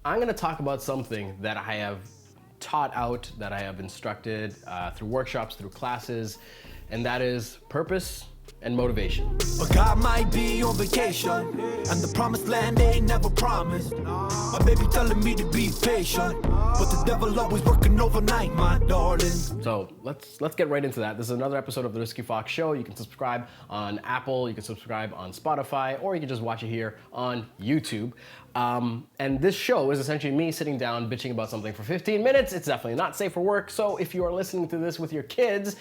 I'm gonna talk about something that I have taught out, that I have instructed through workshops, through classes, and that is purpose and motivation. But God might be on vacation, and the promised land ain't never promised. My baby telling me to be patient, but the devil always working overnight, my darling. So let's get right into that. This is another episode of the Risky Fox Show. You can subscribe on Apple, you can subscribe on Spotify, or you can just watch it here on YouTube. And this show is essentially me sitting down bitching about something for 15 minutes. It's definitely not safe for work. So if you are listening to this with your kids,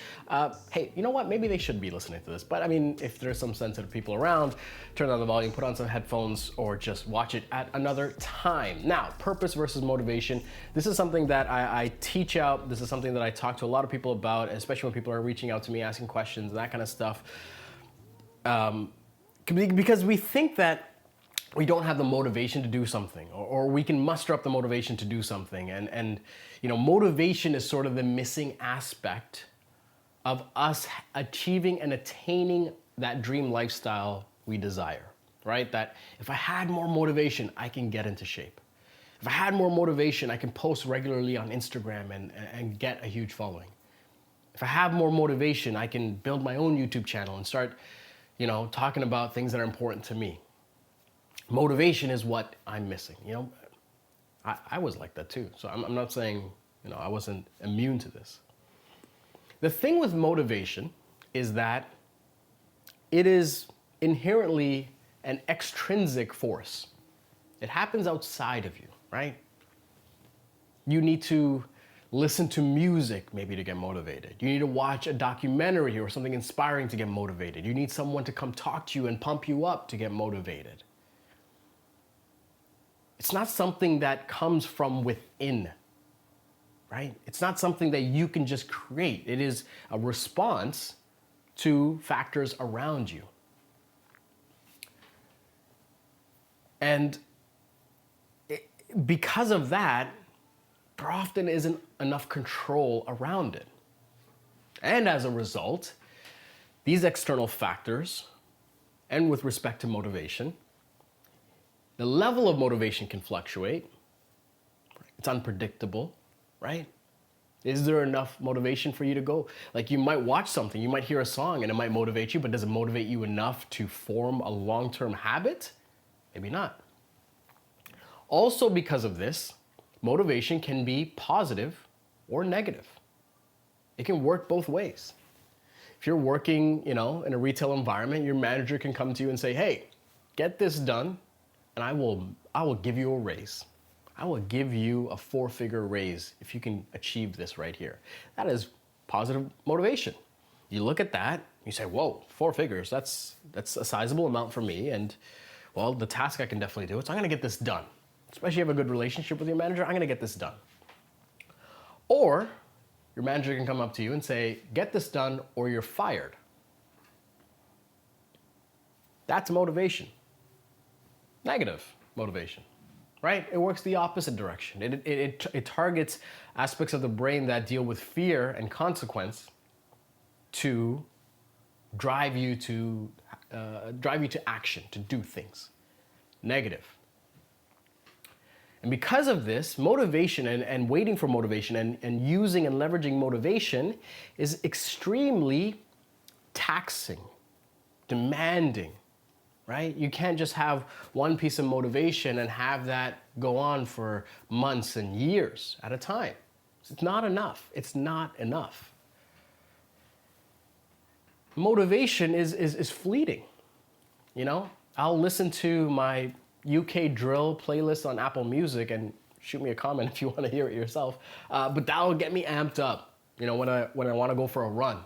hey, you know what? Maybe they should be listening to this. But I mean, if there's some sensitive people around, turn down the volume, put on some headphones, or just watch it at another time. Now, purpose versus motivation. This is something that I teach out. This is something that I talk to a lot of people about, especially when people are reaching out to me, asking questions and that kind of stuff. Because we think that we don't have the motivation to do something, or we can muster up the motivation to do something. And you know, motivation is sort of the missing aspect of us achieving and attaining that dream lifestyle we desire, right? That if I had more motivation, I can get into shape. If I had more motivation, I can post regularly on Instagram and get a huge following. If I have more motivation, I can build my own YouTube channel and start, you know, talking about things that are important to me. Motivation is what I'm missing. You know, I was like that too. So I'm not saying, you know, I wasn't immune to this. The thing with motivation is that it is inherently an extrinsic force. It happens outside of you, right? You need to listen to music maybe to get motivated. You need to watch a documentary or something inspiring to get motivated. You need someone to come talk to you and pump you up to get motivated. It's not something that comes from within, right? It's not something that you can just create. It is a response to factors around you. And because of that, there often isn't enough control around it. And as a result, these external factors, and with respect to motivation, the level of motivation can fluctuate. It's unpredictable, right? Is there enough motivation for you to go? Like, you might watch something, you might hear a song and it might motivate you, but does it motivate you enough to form a long-term habit? Maybe not. Also, because of this, motivation can be positive or negative. It can work both ways. If you're working, you know, in a retail environment, your manager can come to you and say, hey, get this done, and I will give you a raise. I will give you a 4-figure raise if you can achieve this right here. That is positive motivation. You look at that, you say, whoa, 4 figures, that's a sizable amount for me, and well, the task I can definitely do it, so I'm gonna get this done. Especially if you have a good relationship with your manager, I'm gonna get this done. Or your manager can come up to you and say, get this done or you're fired. That's motivation. Negative motivation, right? It works the opposite direction. It targets aspects of the brain that deal with fear and consequence to drive you to action, to do things. Negative. And because of this, motivation and waiting for motivation and using and leveraging motivation is extremely taxing, demanding, right? You can't just have one piece of motivation and have that go on for months and years at a time. It's not enough. It's not enough. Motivation is fleeting. You know, I'll listen to my UK drill playlist on Apple Music and shoot me a comment if you want to hear it yourself. But that'll get me amped up, you know, when I want to go for a run,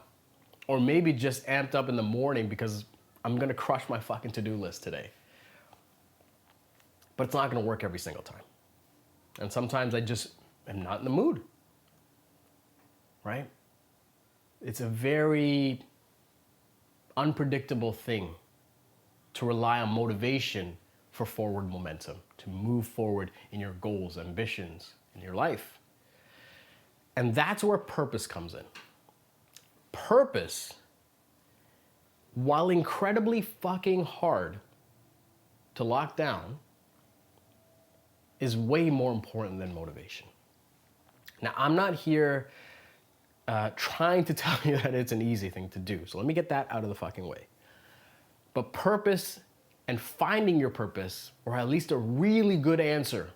or maybe just amped up in the morning because I'm gonna crush my fucking to-do list today. But it's not gonna work every single time. And sometimes I just am not in the mood, right? It's a very unpredictable thing to rely on motivation for forward momentum, to move forward in your goals, ambitions, in your life. And that's where purpose comes in. Purpose, while incredibly fucking hard to lock down, is way more important than motivation. Now, I'm not here trying to tell you that it's an easy thing to do. So let me get that out of the fucking way. But purpose and finding your purpose, or at least a really good answer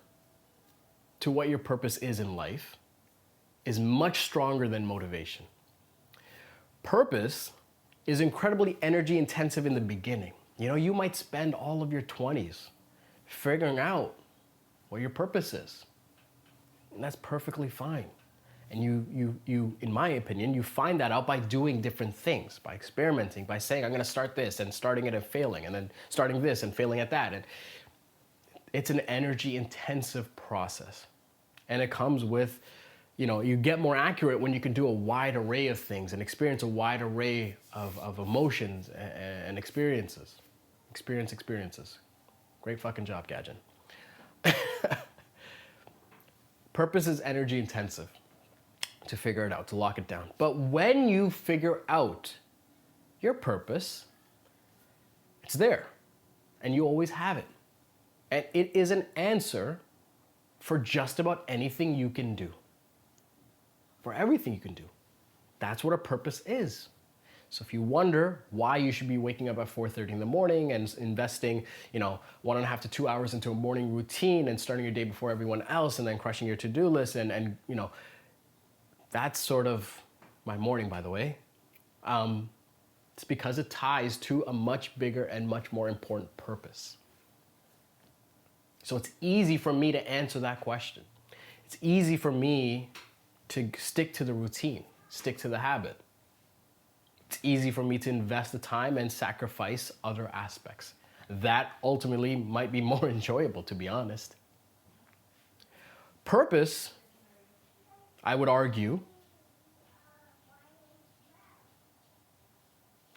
to what your purpose is in life, is much stronger than motivation. Purpose is incredibly energy intensive in the beginning. You know, you might spend all of your 20s figuring out what your purpose is. And that's perfectly fine. And you, in my opinion, you find that out by doing different things, by experimenting, by saying, I'm gonna start this, and starting it and failing, and then starting this and failing at that. And it's an energy intensive process. And it comes with, you know, you get more accurate when you can do a wide array of things and experience a wide array of emotions and experiences. Experiences. Great fucking job, Gadget. Purpose is energy intensive to figure it out, to lock it down. But when you figure out your purpose, it's there and you always have it. And it is an answer for just about anything you can do. For everything you can do. That's what a purpose is. So if you wonder why you should be waking up at 4:30 in the morning and investing, 1.5 to 2 hours into a morning routine and starting your day before everyone else and then crushing your to-do list and that's sort of my morning, by the way. It's because it ties to a much bigger and much more important purpose. So it's easy for me to answer that question. It's easy for me to stick to the routine, stick to the habit. It's easy for me to invest the time and sacrifice other aspects. That ultimately might be more enjoyable, to be honest. Purpose, I would argue,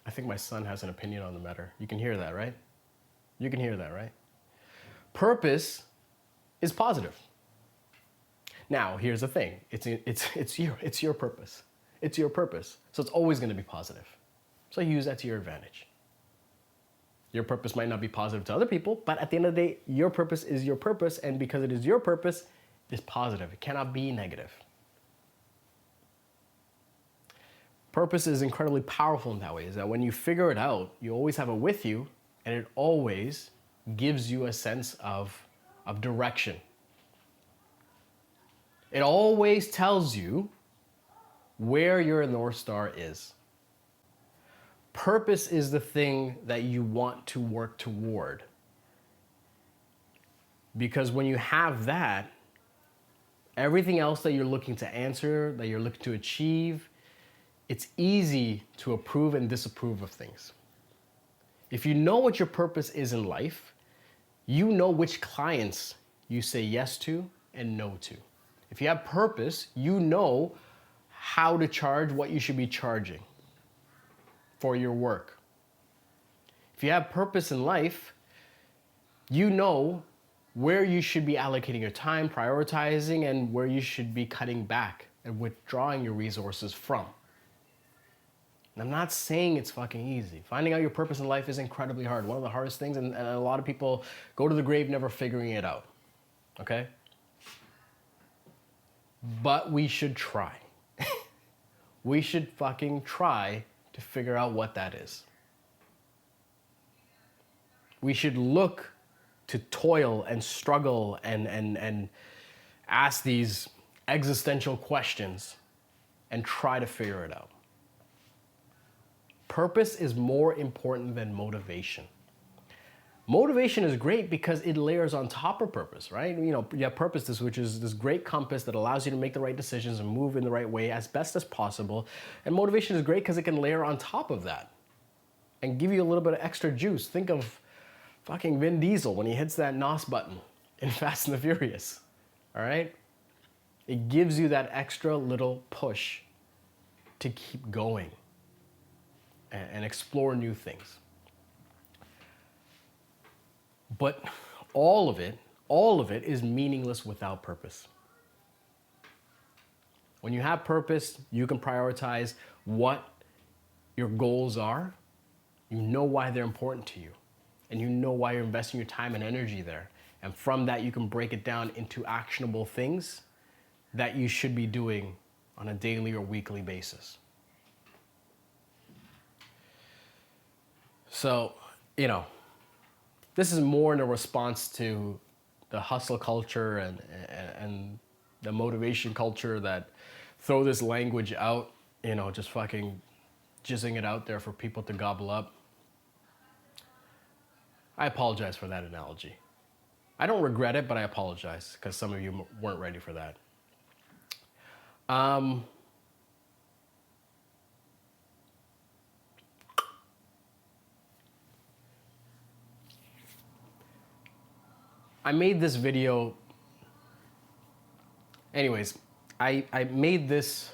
I think my son has an opinion on the matter. You can hear that, right? You can hear that, right? Purpose is positive. Now, here's the thing. It's your purpose. It's your purpose. So it's always going to be positive. So use that to your advantage. Your purpose might not be positive to other people, but at the end of the day, your purpose is your purpose, and because it is your purpose, it's positive. It cannot be negative. Purpose is incredibly powerful in that way, is that when you figure it out, you always have it with you, and it always gives you a sense of direction. It always tells you where your North Star is. Purpose is the thing that you want to work toward. Because when you have that, everything else that you're looking to answer, that you're looking to achieve, it's easy to approve and disapprove of things. If you know what your purpose is in life, you know which clients you say yes to and no to. If you have purpose, you know how to charge what you should be charging for your work. If you have purpose in life, you know where you should be allocating your time, prioritizing, and where you should be cutting back and withdrawing your resources from. And I'm not saying it's fucking easy. Finding out your purpose in life is incredibly hard. One of the hardest things, and a lot of people go to the grave never figuring it out. Okay? But we should try. We should fucking try to figure out what that is. We should look to toil and struggle and ask these existential questions and try to figure it out. Purpose is more important than motivation. Motivation is great because it layers on top of purpose, right? You have purpose, which is this great compass that allows you to make the right decisions and move in the right way as best as possible. And motivation is great because it can layer on top of that and give you a little bit of extra juice. Think of fucking Vin Diesel when he hits that NOS button in Fast and the Furious, all right? It gives you that extra little push to keep going and explore new things. But all of it is meaningless without purpose. When you have purpose, you can prioritize what your goals are. You know why they're important to you. And you know why you're investing your time and energy there. And from that, you can break it down into actionable things that you should be doing on a daily or weekly basis. So, you know, this is more in a response to the hustle culture and the motivation culture that throw this language out, you know, just fucking jizzing it out there for people to gobble up. I apologize for that analogy. I don't regret it, but I apologize because some of you weren't ready for that. I made this video. Anyways, I made this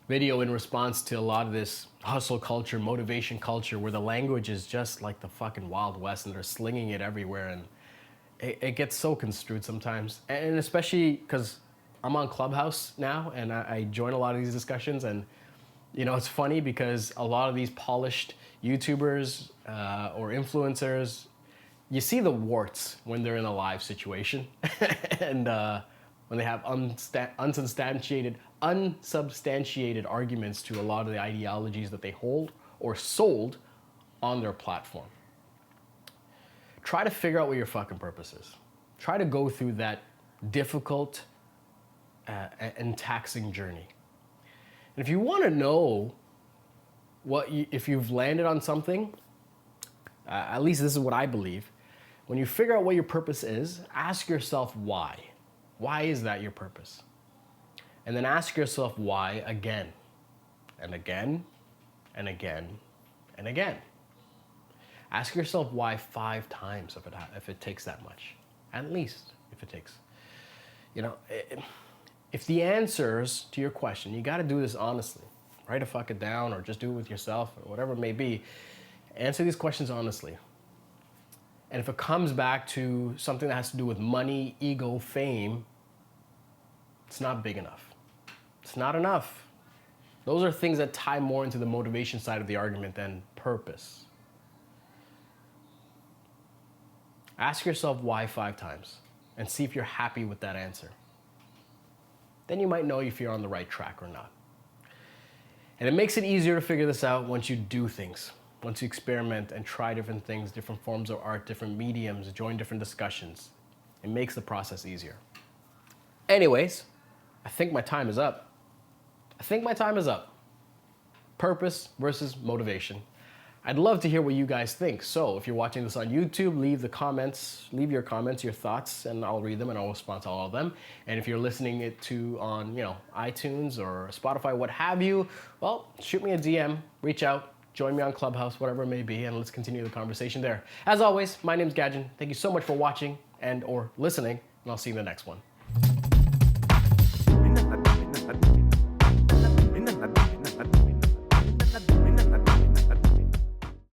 video in response to a lot of this hustle culture, motivation culture, where the language is just like the fucking Wild West and they're slinging it everywhere, and it gets so construed sometimes. And especially because I'm on Clubhouse now and I join a lot of these discussions, and you know, it's funny because a lot of these polished YouTubers or influencers, you see the warts when they're in a live situation and when they have unsubstantiated arguments to a lot of the ideologies that they hold or sold on their platform. Try to figure out what your fucking purpose is. Try to go through that difficult and taxing journey. And if you want to know if you've landed on something, at least this is what I believe. When you figure out what your purpose is, ask yourself why. Why is that your purpose? And then ask yourself why again and again and again and again. Ask yourself why 5 times if it takes that much. At least if it takes. You know, if the answers to your question, you got to do this honestly. Write a fuck it down or just do it with yourself or whatever it may be. Answer these questions honestly. And if it comes back to something that has to do with money, ego, fame, it's not big enough. It's not enough. Those are things that tie more into the motivation side of the argument than purpose. Ask yourself why 5 times and see if you're happy with that answer. Then you might know if you're on the right track or not. And it makes it easier to figure this out once you do things. Once you experiment and try different things, different forms of art, different mediums, join different discussions. It makes the process easier. Anyways, I think my time is up. Purpose versus motivation. I'd love to hear what you guys think. So if you're watching this on YouTube, leave your comments, your thoughts, and I'll read them and I'll respond to all of them. And if you're listening it to on, iTunes or Spotify, what have you, well, shoot me a DM, reach out, join me on Clubhouse, whatever it may be, and let's continue the conversation there. As always, my name's Gadgen. Thank you so much for watching and or listening, and I'll see you in the next one.